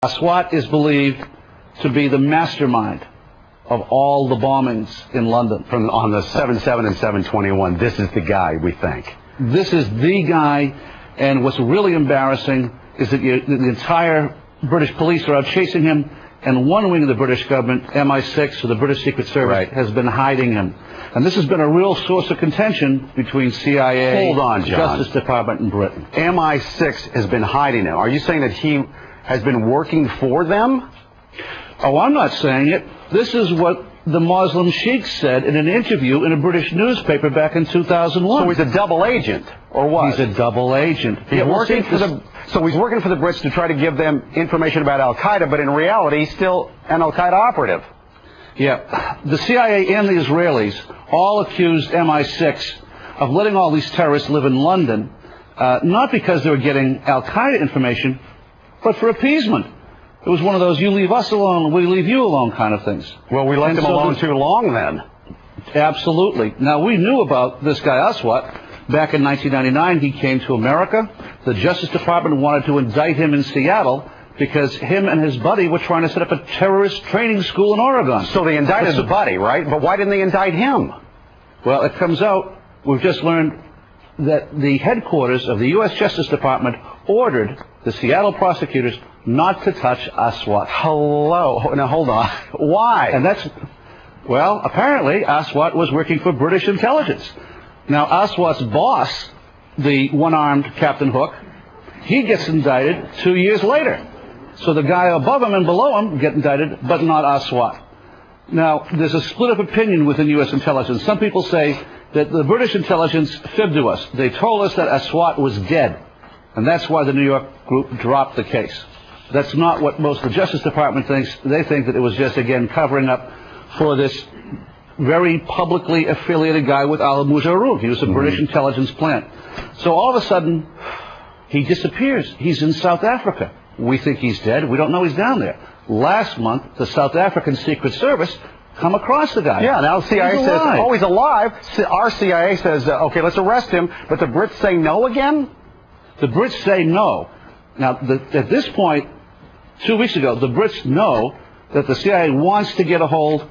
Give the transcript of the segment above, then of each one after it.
Aswat is believed to be the mastermind of all the bombings in London. On the 7/7 and 7/21, this is the guy, we think. This is the guy, and what's really embarrassing is that the entire British police are out chasing him, and one wing of the British government, MI6, or the British Secret Service, has been hiding him. And this has been a real source of contention between CIA, Hold on, John. Justice Department, and Britain. MI6 has been hiding him. Are you saying that he has been working for them? Oh, I'm not saying it. This is what the Muslim sheikh said in an interview in a British newspaper back in 2001. So he's a double agent, or what? He's a double agent. So he's working for the Brits to try to give them information about Al-Qaeda, but in reality, he's still an Al-Qaeda operative. Yeah. The CIA and the Israelis all accused MI6 of letting all these terrorists live in London, not because they were getting Al-Qaeda information, but for appeasement. It was one of those, you leave us alone, we leave you alone kind of things. Well, we left them alone too long then. Absolutely. Now, we knew about this guy Aswat. Back in 1999, he came to America. The Justice Department wanted to indict him in Seattle because him and his buddy were trying to set up a terrorist training school in Oregon. So they indicted the buddy, right? But why didn't they indict him? Well, it comes out, we've just learned that the headquarters of the U.S. Justice Department ordered the Seattle prosecutors not to touch Aswat. Hello. Now, hold on. Why? And well, apparently Aswat was working for British intelligence. Now, Aswat's boss, the one-armed Captain Hook, he gets indicted 2 years later. So the guy above him and below him get indicted, but not Aswat. Now, there's a split of opinion within U.S. intelligence. Some people say that the British intelligence fibbed to us. They told us that Aswat was dead, and that's why the New York group dropped the case. That's not what most of the Justice Department thinks. They think that it was just, again, covering up for this very publicly affiliated guy with Al Mujarrab. He was a British intelligence plant. So all of a sudden, he disappears. He's in South Africa. We think he's dead. We don't know he's down there. Last month, the South African Secret Service come across the guy. Yeah, now the CIA says, oh, he's alive. Our CIA says, okay, let's arrest him. But the Brits say no again? The Brits say no. Now, at this point, 2 weeks ago, the Brits know that the CIA wants to get a hold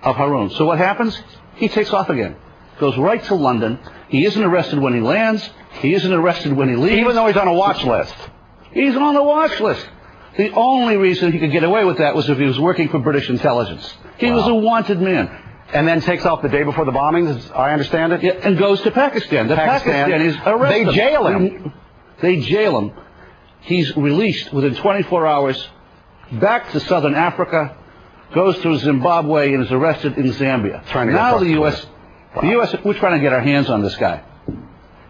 of Haroon. So what happens? He takes off again. Goes right to London. He isn't arrested when he lands. He isn't arrested when he leaves. Even though he's on a watch list. He's on the watch list. The only reason he could get away with that was if he was working for British intelligence. He was a wanted man. And then takes off the day before the bombings, as I understand it? Yeah, and goes to Pakistan. The Pakistanis arrest him. They jail him. They jail him. He's released within 24 hours, back to southern Africa, goes to Zimbabwe, and is arrested in Zambia. Now the U.S., we're trying to get our hands on this guy.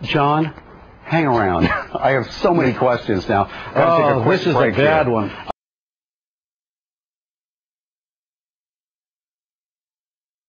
John, hang around. I have so many questions now. Oh, this is a bad one.